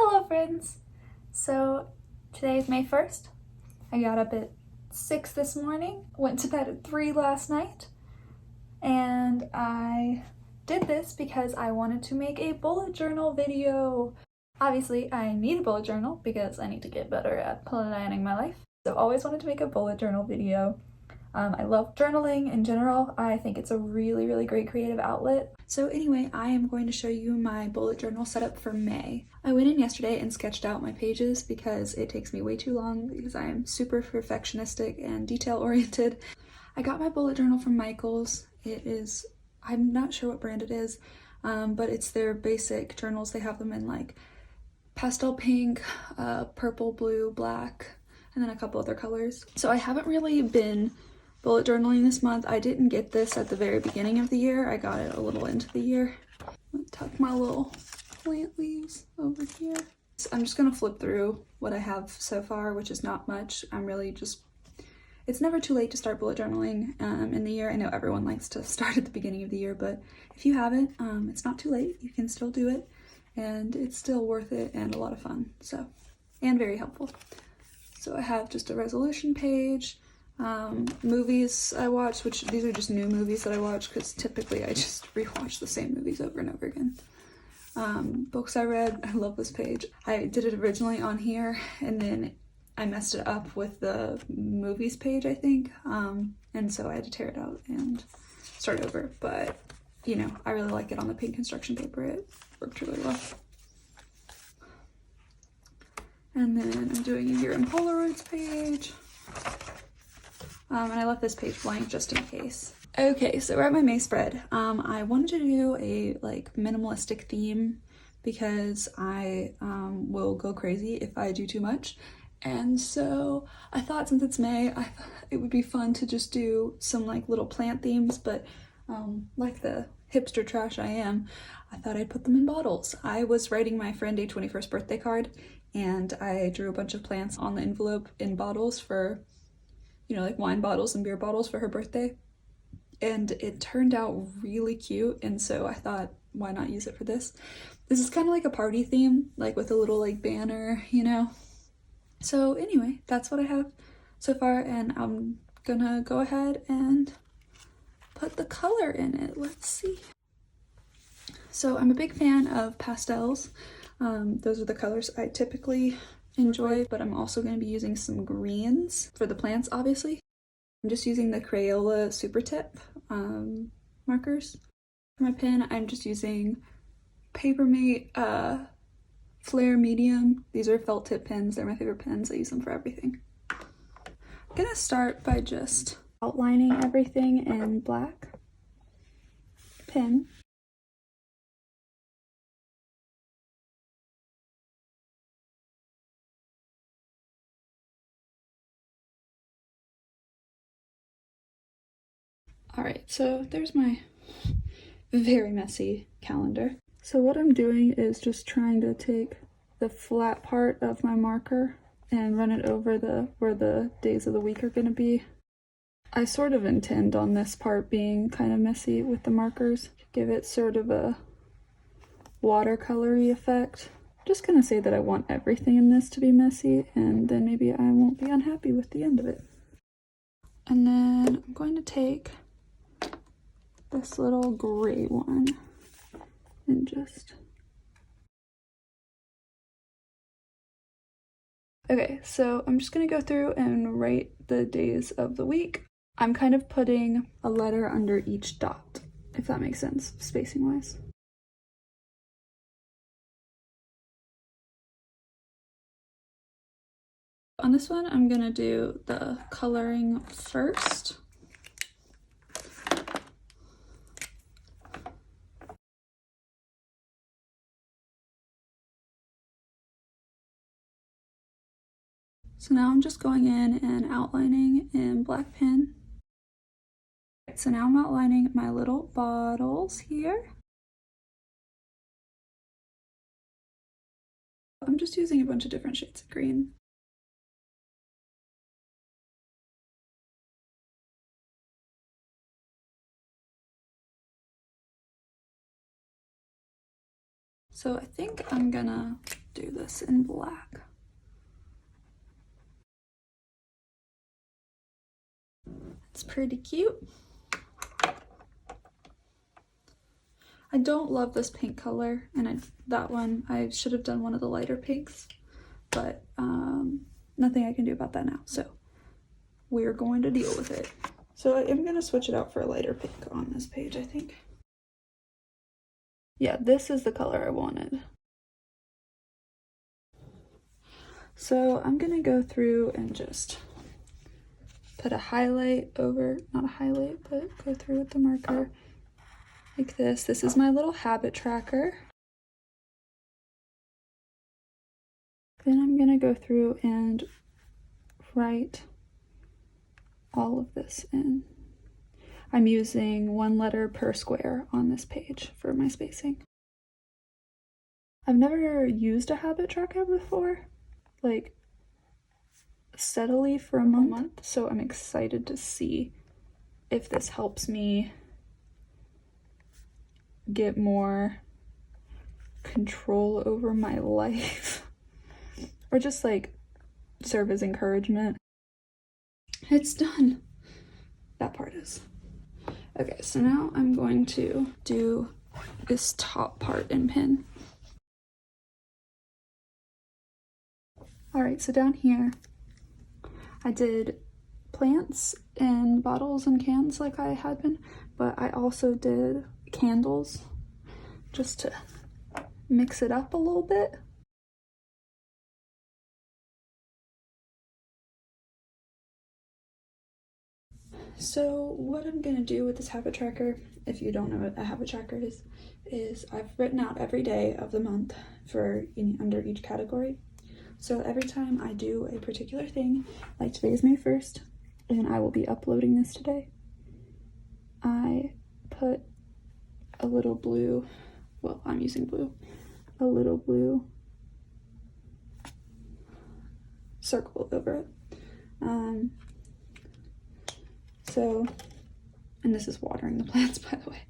Hello friends! So today is May 1st. I got up at 6 this morning, went to bed at 3 last night, and I did this because I wanted to make a bullet journal video. Obviously I need a bullet journal because I need to get better at planning my life. So always wanted to make a bullet journal video. I love journaling in general. I think it's a really great creative outlet. So anyway, I am going to show you my bullet journal setup for May. I went in yesterday and sketched out my pages because it takes me way too long because I am super perfectionistic and detail oriented. I got my bullet journal from Michael's. It is, I'm not sure what brand it is, but it's their basic journals. They have them in like pastel pink, purple, blue, black, and then a couple other colors. So I haven't really been bullet journaling this month. I didn't get this at the very beginning of the year. I got it a little into the year. I'm gonna tuck my little plant leaves over here. So I'm just gonna flip through what I have so far, which is not much. I'm really just, it's never too late to start bullet journaling in the year. I know everyone likes to start at the beginning of the year, but if you haven't, it's not too late. You can still do it, and it's still worth it and a lot of fun. So, and very helpful. So I have just a resolution page, movies I watched, which these are just new movies that I watch because typically I just rewatch the same movies over and over again. Books I read. I love this page. I did it originally on here and then I messed it up with the movies page, I think, and so I had to tear it out and start over, but you know, I really like it on the pink construction paper. It worked really well. And then I'm doing a year in Polaroids page. And I left this page blank just in case. Okay, so we're at my May spread. I wanted to do a like minimalistic theme because I will go crazy if I do too much. And so I thought since it's May, it would be fun to just do some like little plant themes, but like the hipster trash I am, I thought I'd put them in bottles. I was writing my friend a 21st birthday card and I drew a bunch of plants on the envelope in bottles for, you know, like wine bottles and beer bottles for her birthday. And it turned out really cute, and so I thought, why not use it for this? This is kind of like a party theme, like with a little like banner, you know? So anyway, that's what I have so far, and I'm gonna go ahead and put the color in it. Let's see. So I'm a big fan of pastels. Those are the colors I typically enjoy, but I'm also going to be using some greens for the plants, obviously. I'm just using the Crayola Super Tip markers. For my pen, I'm just using Papermate Flare Medium. These are felt tip pens. They're my favorite pens. I use them for everything. I'm gonna start by just outlining everything in black pen. Alright, so there's my very messy calendar. So what I'm doing is just trying to take the flat part of my marker and run it over where the days of the week are going to be. I sort of intend on this part being kind of messy with the markers, give it sort of a watercolory effect. Just gonna say that I want everything in this to be messy, and then maybe I won't be unhappy with the end of it. And then I'm going to take this little gray one and just... Okay, so I'm just gonna go through and write the days of the week. I'm kind of putting a letter under each dot, if that makes sense, spacing wise. On this one, I'm gonna do the coloring first. So now I'm just going in and outlining in black pen. So now I'm outlining my little bottles here. I'm just using a bunch of different shades of green. So I think I'm gonna do this in black. It's pretty cute. I don't love this pink color, and that one, I should have done one of the lighter pinks, but nothing I can do about that now, so we're going to deal with it. So I'm going to switch it out for a lighter pink on this page, I think. Yeah, this is the color I wanted. So I'm going to go through and just put a highlight over, not a highlight, but go through with the marker like this. This is my little habit tracker. Then I'm going to go through and write all of this in. I'm using 1 letter per square on this page for my spacing. I've never used a habit tracker before, like steadily for a month, so I'm excited to see if this helps me get more control over my life or just like serve as encouragement. It's done. That part is. Okay, so now I'm going to do this top part in pen. Alright, so down here I did plants in bottles and cans like I had been, but I also did candles just to mix it up a little bit. So what I'm gonna do with this habit tracker, if you don't know what a habit tracker is I've written out every day of the month for under each category. So every time I do a particular thing, like today is May 1st, and I will be uploading this today, I put a little blue, well, I'm using blue, a little blue circle over it. So, and this is watering the plants, by the way.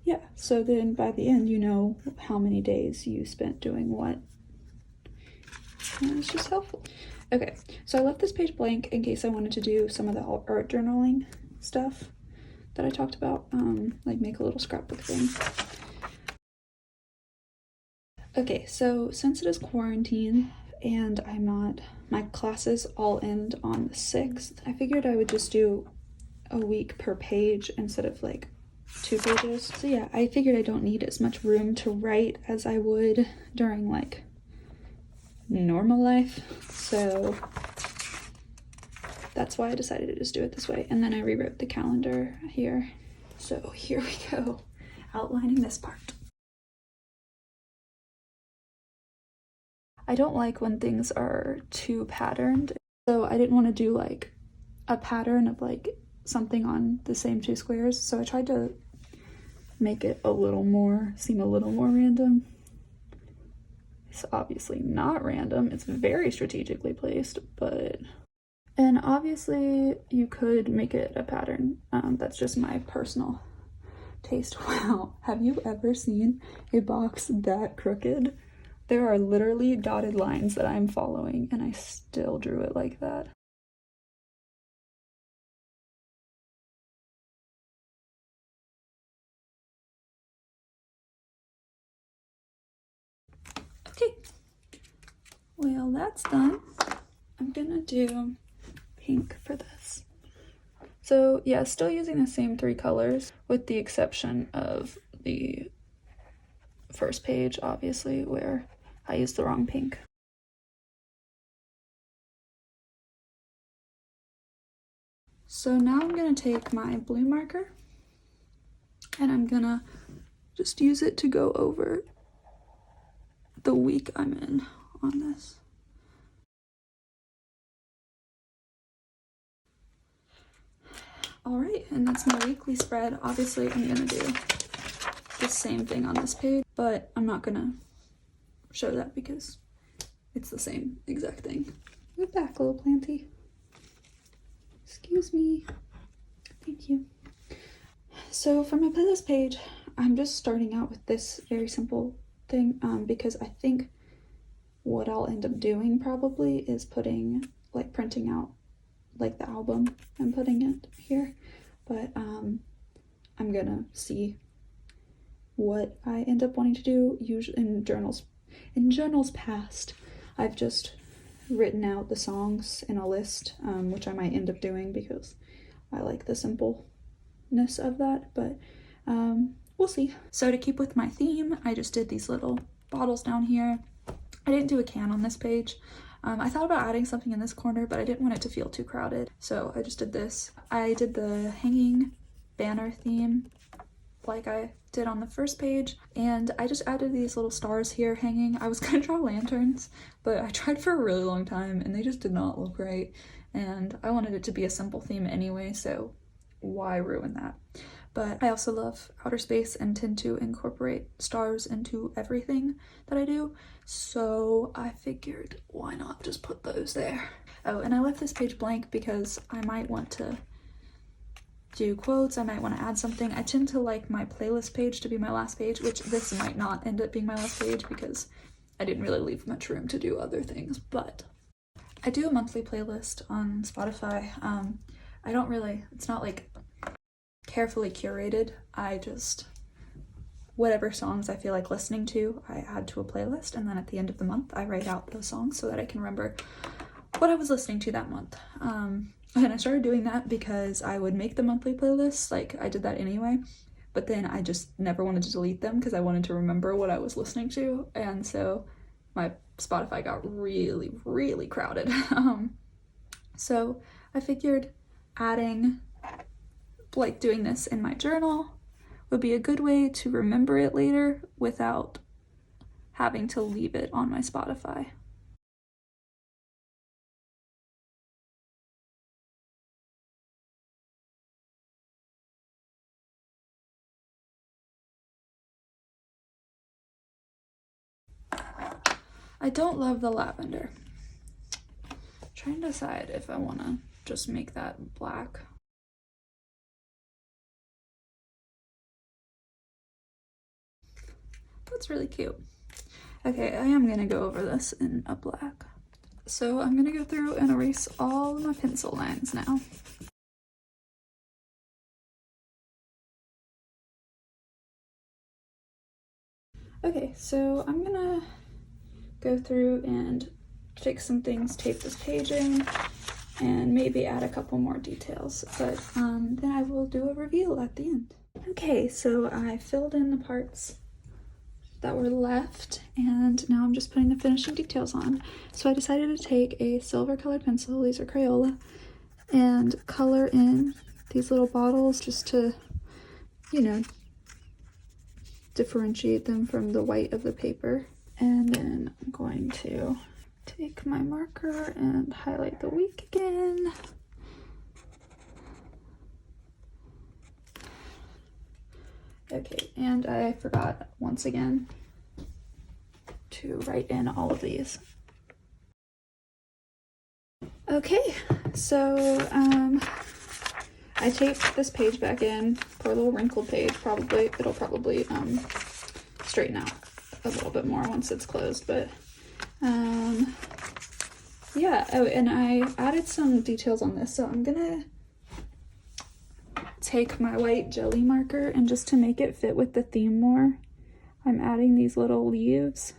Yeah, so then by the end, you know how many days you spent doing what. And it's just helpful. Okay, so I left this page blank in case I wanted to do some of the art journaling stuff that I talked about, like make a little scrapbook thing. Okay, so since it is quarantine and my classes all end on the 6th, I figured I would just do a week per page instead of like 2 pages. So yeah, I figured I don't need as much room to write as I would during like normal life. So that's why I decided to just do it this way. And then I rewrote the calendar here. So here we go, outlining this part. I don't like when things are too patterned, so I didn't want to do like a pattern of like something on the same 2 squares, so I tried to make it seem a little more random. It's obviously not random, it's very strategically placed, and obviously you could make it a pattern. That's just my personal taste. Wow, have you ever seen a box that crooked? There are literally dotted lines that I'm following, and I still drew it like that. Okay, well that's done. I'm gonna do pink for this. So yeah, still using the same 3 colors with the exception of the first page, obviously, where I used the wrong pink. So now I'm gonna take my blue marker and I'm gonna just use it to go over the week I'm in on this. All right, and that's my weekly spread. Obviously, I'm gonna do the same thing on this page, but I'm not gonna show that because it's the same exact thing. Move back, little planty. Excuse me. Thank you. So for my playlist page, I'm just starting out with this very simple thing, because I think what I'll end up doing probably is putting, like, printing out like the album and putting it here, but I'm gonna see what I end up wanting to do. Usually in journals past, I've just written out the songs in a list, which I might end up doing because I like the simpleness of that, but we'll see. So to keep with my theme, I just did these little bottles down here. I didn't do a can on this page. I thought about adding something in this corner, but I didn't want it to feel too crowded, so I just did this. I did the hanging banner theme like I did on the first page, and I just added these little stars here hanging. I was gonna draw lanterns, but I tried for a really long time and they just did not look right, and I wanted it to be a simple theme anyway, so why ruin that? But I also love outer space and tend to incorporate stars into everything that I do, so I figured why not just put those there. Oh, and I left this page blank because I might want to do quotes, I might want to add something. I tend to like my playlist page to be my last page, which this might not end up being my last page because I didn't really leave much room to do other things, but I do a monthly playlist on Spotify. I don't really, it's not like carefully curated. I just, whatever songs I feel like listening to, I add to a playlist, and then at the end of the month, I write out those songs so that I can remember what I was listening to that month. And I started doing that because I would make the monthly playlists, like I did that anyway, but then I just never wanted to delete them because I wanted to remember what I was listening to, and so my Spotify got really, really crowded. So I figured adding, like doing this in my journal would be a good way to remember it later without having to leave it on my Spotify. I don't love the lavender. I'm trying to decide if I want to just make that black. That's really cute. Okay, I am gonna go over this in a black. So I'm gonna go through and erase all of my pencil lines now. Okay, so I'm gonna go through and fix some things, tape this page in, and maybe add a couple more details, but then I will do a reveal at the end. Okay, so I filled in the parts that were left, and now I'm just putting the finishing details on. So I decided to take a silver colored pencil, these are Crayola, and color in these little bottles just to, you know, differentiate them from the white of the paper. And then I'm going to take my marker and highlight the week again. Okay, and I forgot once again to write in all of these. Okay, so I taped this page back in, poor little wrinkled page. It'll probably straighten out a little bit more once it's closed, but yeah. Oh, and I added some details on this, so I'm gonna take my white jelly marker, and just to make it fit with the theme more, I'm adding these little leaves.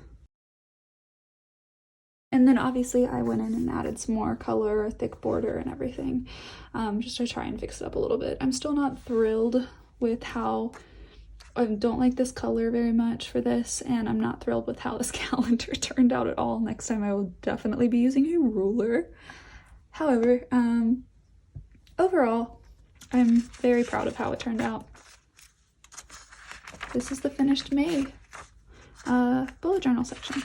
And then obviously I went in and added some more color, thick border and everything, just to try and fix it up a little bit. I'm still not thrilled with how, I don't like this color very much for this, and I'm not thrilled with how this calendar turned out at all. Next time I will definitely be using a ruler. However, overall, I'm very proud of how it turned out. This is the finished May bullet journal section.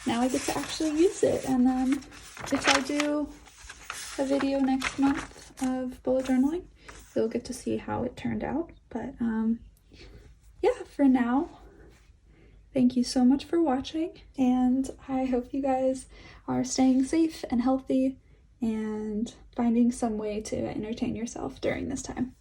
Now I get to actually use it, and then if I do a video next month of bullet journaling, you'll get to see how it turned out. But yeah, for now, Thank you so much for watching, and I hope you guys are staying safe and healthy and finding some way to entertain yourself during this time.